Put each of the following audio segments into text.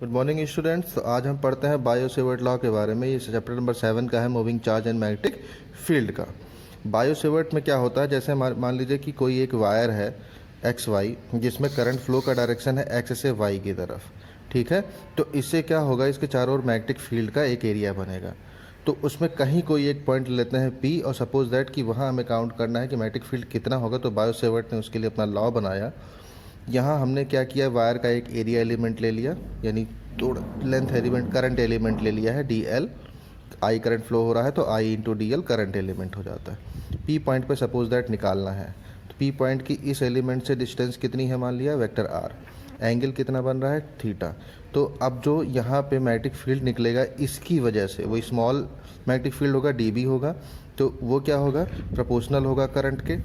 Good morning students. तो आज हम पढ़ते हैं बायो सेवर्ट लॉ के बारे में। ये चैप्टर नंबर 7 का है, moving charge and magnetic field का। बायो सेवर्ट में क्या होता है, जैसे मान लीजिए कि कोई एक वायर है एक्स वाई, जिसमें करंट फ्लो का डायरेक्शन है एक्स से वाई की तरफ। ठीक है, तो इससे क्या होगा, इसके चारों ओर मैग्नेटिक फील्ड का एक एरिया बनेगा। तो उसमें कहीं कोई एक पॉइंट लेते हैं पी, और सपोज दैट कि वहाँ हमें काउंट करना है कि मैग्नेटिक फील्ड कितना होगा। तो बायो सेवर्ट ने उसके लिए अपना लॉ बनाया। यहाँ हमने क्या किया, वायर का एक एरिया एलिमेंट ले लिया, यानी थोड़ा लेंथ एलिमेंट, करंट एलिमेंट ले लिया है D L. I current flow हो रहा है तो I into D L current element हो जाता है। पी पॉइंट पे सपोज दैट निकालना है, तो पी पॉइंट की इस एलिमेंट से डिस्टेंस कितनी है, मान लिया वेक्टर आर। एंगल कितना बन रहा है, थीटा। तो अब जो यहाँ पे मैग्नेटिक फील्ड निकलेगा, इसकी वजह से वही स्मॉल मैग्नेटिक फील्ड होगा, डी बी होगा। तो वो क्या होगा, प्रोपोर्शनल होगा करंट के,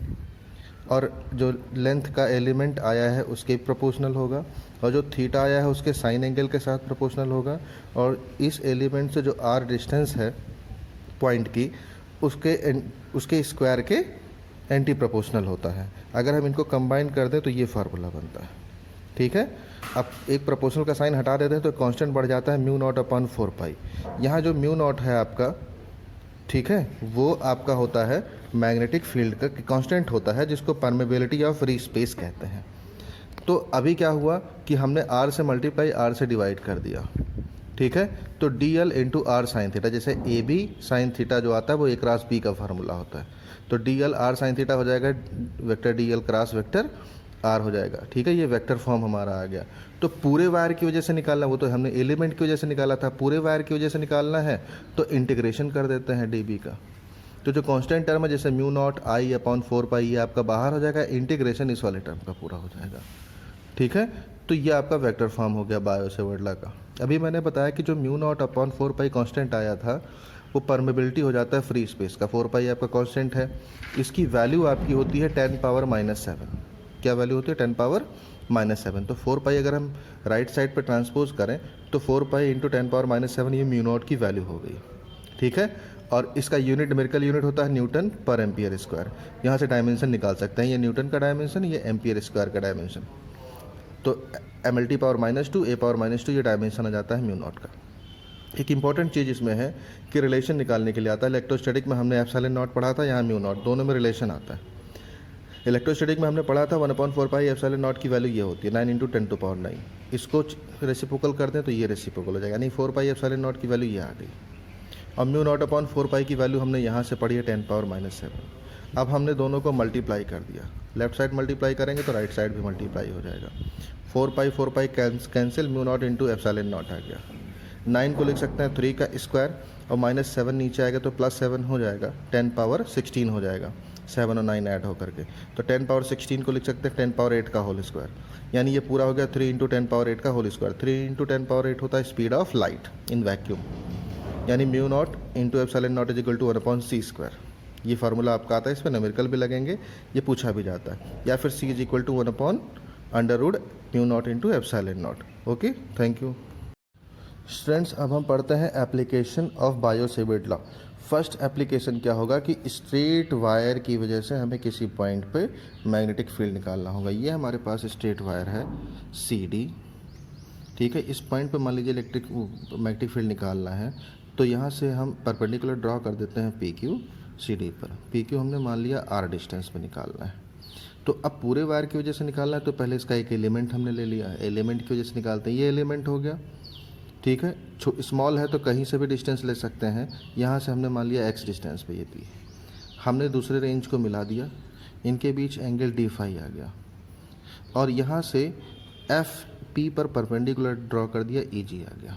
और जो लेंथ का एलिमेंट आया है उसके प्रोपोर्शनल होगा, और जो थीटा आया है उसके साइन एंगल के साथ प्रोपोर्शनल होगा। और इस एलिमेंट से जो आर डिस्टेंस है पॉइंट की, उसके स्क्वायर के एंटी प्रोपोर्शनल होता है। अगर हम इनको कंबाइन कर दें तो ये फार्मूला बनता है। ठीक है, अब एक प्रोपोर्शनल का साइन हटा देते हैं तो कांस्टेंट बढ़ जाता है म्यू नॉट अपॉन 4 पाई। यहाँ जो म्यू नॉट है आपका, ठीक है, वो आपका होता है मैग्नेटिक फील्ड का कांस्टेंट होता है, जिसको परमेबिलिटी ऑफ फ्री स्पेस कहते हैं। तो अभी क्या हुआ कि हमने आर से मल्टीप्लाई आर से डिवाइड कर दिया। ठीक है, तो D L into R sine theta, जैसे ए बी साइन थीटा जो आता है वो ए क्रॉस बी का फार्मूला होता है। तो D L R sine theta हो जाएगा vector D L cross vector R हो जाएगा। ठीक है, ये वेक्टर फॉर्म हमारा आ गया। तो पूरे वायर की वजह से निकालना, वो तो हमने एलिमेंट की वजह से निकाला था, पूरे वायर की वजह से निकालना है तो इंटीग्रेशन कर देते हैं डी बी का। तो जो कांस्टेंट टर्म है, जैसे म्यू नॉट आई अपॉन 4 पाई, ये आपका बाहर हो जाएगा, इंटीग्रेशन इस वाले टर्म का पूरा हो जाएगा। ठीक है, तो ये आपका वेक्टर फॉर्म हो गया बायो सेवर्ट लॉ का। अभी मैंने बताया कि जो म्यू नॉट अपॉन 4 पाई कांस्टेंट आया था, वो परमेबिलिटी हो जाता है फ्री स्पेस का। 4 पाई आपका कांस्टेंट है, इसकी वैल्यू आपकी होती है 10 पावर माइनस 7। क्या वैल्यू होती है, 10 पावर माइनस 7। तो 4 पाई अगर हम राइट साइड पर ट्रांसपोज करें तो 4 पाई इंटू 10 पावर माइनस 7, ये म्यू नॉट की वैल्यू हो गई। ठीक है, और इसका यूनिट न्यूमेरिकल यूनिट होता है न्यूटन पर एम्पियर स्क्वायर। यहाँ से डायमेंशन निकाल सकते हैं, ये न्यूटन का डायमेंशन, ये एम्पियर स्क्वायर का डायमेंशन। तो एम एल टी पावर -2 ए पावर -2 ये डायमेंशन आ जाता है म्यू नॉट का। एक इंपॉर्टेंट चीज़ इसमें है कि रिलेशन निकालने के लिए आता है। इलेक्ट्रोस्टैटिक में हमने एप्सिलॉन नॉट पढ़ा था, यहाँ म्यू नॉट, दोनों में रिलेशन आता है। इलेक्ट्रोस्टैटिक में हमने पढ़ा था 1/4 पाई एप्सिलॉन नॉट की वैल्यू ये होती है 9 × 10⁹। इसको रेसिप्रोकल कर दें तो ये रेसिप्रोकल हो जाएगा, यानी 4 पाई एप्सिलॉन नॉट की वैल्यू ये आ गई। और म्यू नॉट अपॉन 4 पाई की वैल्यू हमने यहाँ से पढ़ी है 10 पावर -7। अब हमने दोनों को मल्टीप्लाई कर दिया, लेफ्ट साइड मल्टीप्लाई करेंगे तो राइट साइड भी मल्टीप्लाई हो जाएगा। 4 pi cancel, mu not into epsilon not आ गया। 9 को लिख सकते हैं 3 का स्क्वायर, और -7 नीचे आएगा तो +7 हो जाएगा, 10 पावर 16 हो जाएगा, 7 और 9 ऐड होकर के। तो 10 पावर 16 को लिख सकते हैं 10 पावर 8 का होल स्क्वायर, यानी ये पूरा हो गया 3 × 10 पावर 8 का होल स्क्वायर। 3 × 10 पावर 8 होता है speed of light in vacuum, यानी mu not into epsilon not is equal to 1/c²। ये फार्मूला आपका आता है, इस पर न्यूमेरिकल भी लगेंगे, ये पूछा भी जाता है। या फिर c is equal to 1/√μ not into epsilon not. Okay, thank you students. अब हम पढ़ते हैं application of Biot Savart law. First application क्या होगा कि स्ट्रेट वायर की वजह से हमें किसी पॉइंट पे मैग्नेटिक फील्ड निकालना होगा। ये हमारे पास स्ट्रेट वायर है सी डी। ठीक है, इस पॉइंट पे मान लीजिए मैग्नेटिक फील्ड निकालना है, तो यहाँ से हम परपेंडिकुलर ड्रॉ कर देते हैं पी क्यू सी डी पर। पी क्यू हमने मान लिया आर डिस्टेंस पे निकालना है। तो अब पूरे वायर की वजह से निकालना है, तो पहले इसका एक एलिमेंट हमने ले लिया, एलिमेंट की वजह से निकालते हैं। ये एलिमेंट हो गया, ठीक है, स्मॉल है तो कहीं से भी डिस्टेंस ले सकते हैं। यहाँ से हमने मान लिया एक्स डिस्टेंस पे ये पी, हमने दूसरे रेंज को मिला दिया, इनके बीच एंगल डी फाई आ गया, और यहाँ से एफ पी पर परपेंडिकुलर ड्रॉ कर दिया, ई जी आ गया।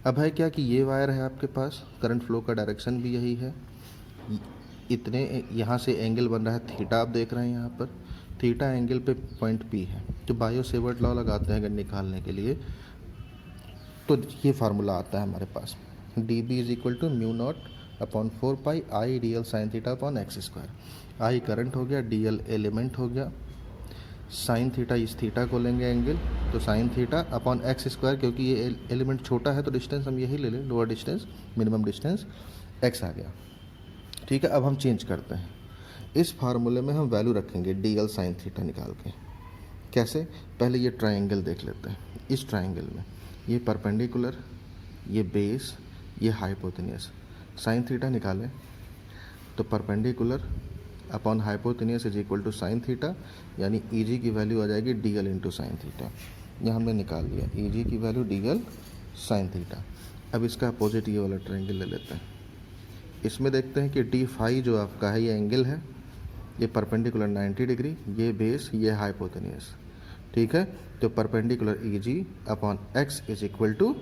अब है क्या कि ये वायर है आपके पास, करंट फ्लो का डायरेक्शन भी यही है, इतने यहाँ से एंगल बन रहा है थीटा, आप देख रहे हैं यहाँ पर थीटा एंगल पे पॉइंट पी है। तो बायो सेवर्ट लॉ लगाते हैं अगर निकालने के लिए, तो ये फार्मूला आता है हमारे पास, D B is equal to mu not upon 4 pi I D L sine theta upon x²। I current हो गया, डी एल एलिमेंट हो गया, साइन थीटा इस थीटा को लेंगे एंगल, तो साइन थीटा अपॉन x², क्योंकि ये एलिमेंट छोटा है तो डिस्टेंस हम यही ले लें, lower distance, minimum distance x आ गया। ठीक है, अब हम चेंज करते हैं, इस फार्मूले में हम वैल्यू रखेंगे डी एल साइन थीटा निकाल के। कैसे, पहले ये ट्राइंगल देख लेते हैं। इस ट्राइंगल में ये परपेंडिकुलर, ये बेस, ये हाइपोटेन्यूस। साइन थीटा निकालें तो perpendicular upon hypotenuse is equal to sine theta, यानी ई जी की वैल्यू आ जाएगी D L into sine theta. यह हमने निकाल लिया, ई जी की value D L sine theta. अब इसका अपोजिट ये वाला ट्रायंगल ले लेते हैं। इसमें देखते हैं कि डी फाई जो आपका है ये एंगल है, ये परपेंडिकुलर 90 डिग्री, ये बेस, ये हाइपोटेन्यूस। ठीक है, तो perpendicular E G upon X is equal to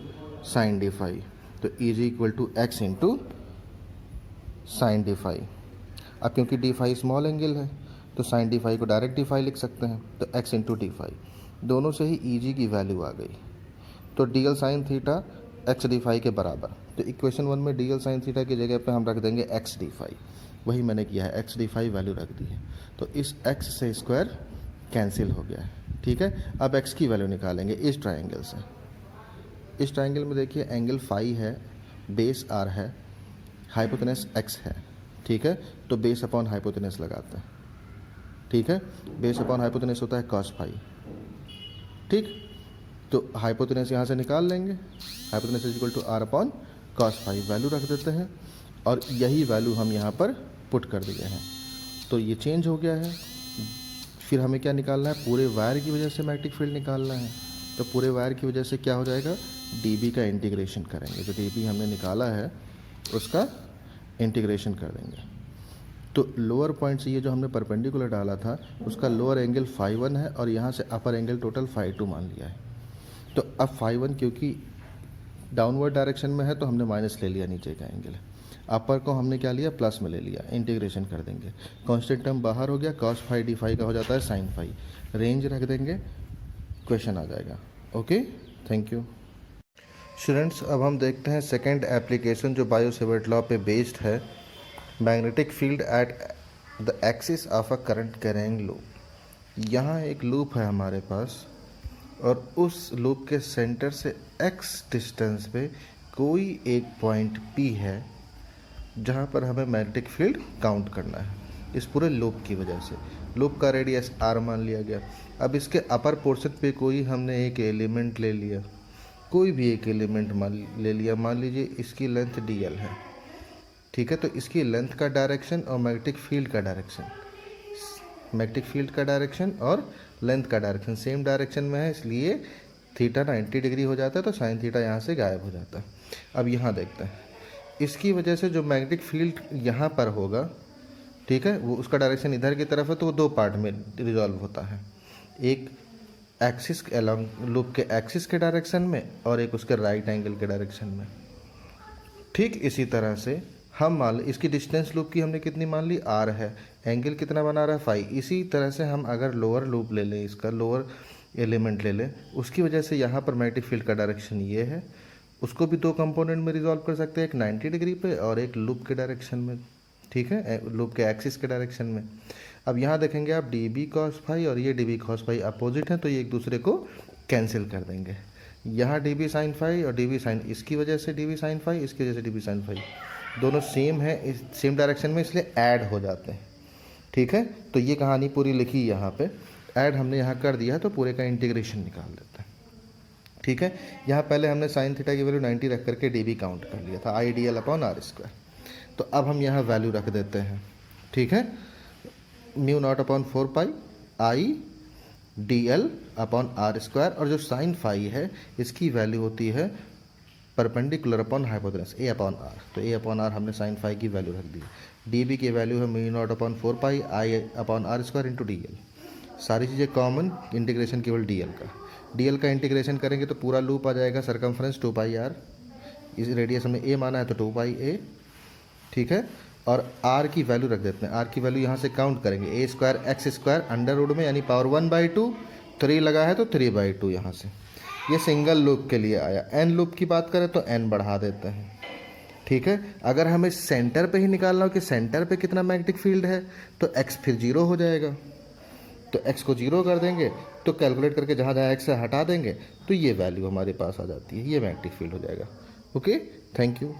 sine D phi. तो E G equal to X into sine D phi. अब क्योंकि डी फाई स्मॉल एंगल है तो साइन डी फाई को डायरेक्ट डी फाई लिख सकते हैं, तो एक्स इंटू डी फाई, दोनों से ही ई जी की वैल्यू आ गई। तो D L sine theta X D phi के बराबर। तो इक्वेशन 1 में डी एल साइन थीटा की जगह पे हम रख देंगे एक्स डी फाई, वही मैंने किया है, एक्स डी फाई वैल्यू रख दी है। तो इस एक्स से स्क्वायर कैंसिल हो गया है। ठीक है, अब एक्स की वैल्यू निकालेंगे इस ट्राइंगल से। इस ट्राइंगल में देखिए एंगल फाई है, बेस आर है, हाइपोटेनस एक्स है। ठीक है, तो बेस अपॉन हाइपोटेनस लगाते हैं। ठीक है, बेस अपॉन हाइपोटेनस होता है कॉस फाई। ठीक, तो हाइपोटेनस यहाँ से निकाल लेंगे, hypotenuse is equal to R upon cos phi, value रख देते हैं और यही वैल्यू हम यहाँ पर पुट कर दिए हैं। तो ये चेंज हो गया है। फिर हमें क्या निकालना है, पूरे वायर की वजह से मैग्नेटिक फील्ड निकालना है। तो पूरे वायर की वजह से क्या हो जाएगा, डीबी का इंटीग्रेशन करेंगे। जो डीबी हमने निकाला है उसका इंटीग्रेशन कर देंगे। तो लोअर पॉइंट से ये जो हमने परपेंडिकुलर डाला था उसका लोअर एंगल फाई 1 है और यहाँ से अपर एंगल टोटल फाई 2 मान लिया है। तो अब फाई 1 क्योंकि डाउनवर्ड डायरेक्शन में है तो हमने माइनस ले लिया नीचे का एंगल, अपर को हमने क्या लिया, प्लस में ले लिया, इंटीग्रेशन कर देंगे। कांस्टेंट टर्म बाहर हो गया, कॉस फाई डी फाई का हो जाता है साइन फाई, रेंज रख देंगे, क्वेश्चन आ जाएगा। Okay, thank you students. अब हम देखते हैं सेकंड एप्लीकेशन जो बायो-सेवर्ट लॉ पे बेस्ड है, magnetic field at the axis of a current carrying loop. यहाँ एक लूप है हमारे पास और उस लूप के सेंटर से x डिस्टेंस पे कोई एक पॉइंट P है जहाँ पर हमें मैग्नेटिक फील्ड काउंट करना है इस पूरे लूप की वजह से। लूप का रेडियस r मान लिया गया। अब इसके अपर पोर्शन पे कोई हमने एक एलिमेंट ले लिया, कोई भी एक एलिमेंट ले लिया, मान लीजिए इसकी लेंथ dl है। ठीक है, तो इसकी लेंथ का डायरेक्शन और मैग्नेटिक फील्ड का डायरेक्शन, मैग्नेटिक फील्ड का डायरेक्शन और लेंथ का डायरेक्शन सेम डायरेक्शन में है, इसलिए थीटा 90 डिग्री हो जाता है, तो साइन थीटा यहाँ से गायब हो जाता है। अब यहाँ देखते हैं, इसकी वजह से जो मैग्नेटिक फील्ड यहाँ पर होगा, ठीक है, वो उसका डायरेक्शन इधर की तरफ है, तो वो दो पार्ट में रिजॉल्व होता है, एक एक्सिस अलॉन्ग लूप के एक्सिस के डायरेक्शन में और एक उसके राइट एंगल के डायरेक्शन में। ठीक इसी तरह से हम मान ली इसकी डिस्टेंस लूप की हमने कितनी मान ली, r है, एंगल कितना बना रहा है, फाई। इसी तरह से हम अगर लोअर लूप ले लें, इसका लोअर एलिमेंट ले लें, उसकी वजह से यहाँ पर मैग्नेटिक फील्ड का डायरेक्शन ये है, उसको भी दो कंपोनेंट में रिजॉल्व कर सकते हैं, एक 90 डिग्री पे और एक लूप के डायरेक्शन में। ठीक है, लूप के एक्सिस के डायरेक्शन में। अब यहाँ देखेंगे आप डी बी कॉस फाई और ये D B cos phi opposite है, तो ये एक दूसरे को कैंसिल कर देंगे। यहाँ डी बी साइन फाई और डी बी साइन, इसकी वजह से डी बी साइन फाई, इसकी वजह से डी बी साइन फाई, दोनों सेम है, इस सेम डायरेक्शन में, इसलिए ऐड हो जाते हैं। ठीक है, तो ये कहानी पूरी लिखी यहाँ पे, ऐड हमने यहाँ कर दिया है, तो पूरे का इंटीग्रेशन निकाल देते हैं। ठीक है, यहाँ पहले हमने साइन थीटा की वैल्यू 90 रख करके डी बी काउंट कर लिया था, I D L upon R square. तो अब हम यहाँ वैल्यू रख देते हैं। ठीक है, mu not upon 4 pi I D L upon R square, और जो साइन फाई है इसकी वैल्यू होती है perpendicular upon hypotenuse A upon R. तो ए अपॉन आर हमने साइन फाई की वैल्यू रख दी। डी बी की वैल्यू है mu not upon 4 pi I upon R square into D L. सारी चीज़ें कॉमन, इंटीग्रेशन केवल डी एल का। डी एल का इंटीग्रेशन करेंगे तो पूरा लूप आ जाएगा, सरकमफ्रेंस 2 पाई आर, इस रेडियस हमने ए माना है तो 2 पाई ए। ठीक है, और आर की वैल्यू रख देते हैं। आर की वैल्यू यहाँ से काउंट करेंगे, A square X square under root में, यानी पावर 1/2, 3 लगा है तो 3/2 यहाँ से। ये सिंगल लूप के लिए आया। एन लूप की बात करें तो एन बढ़ा देते हैं। ठीक है, अगर हमें सेंटर पे ही निकालना हो कि सेंटर पे कितना मैग्नेटिक फील्ड है, तो एक्स फिर 0 हो जाएगा, तो एक्स को 0 कर देंगे, तो कैलकुलेट करके जहाँ जहाँ एक्स से हटा देंगे तो ये वैल्यू हमारे पास आ जाती है, ये मैग्नेटिक फील्ड हो जाएगा। Okay, thank you.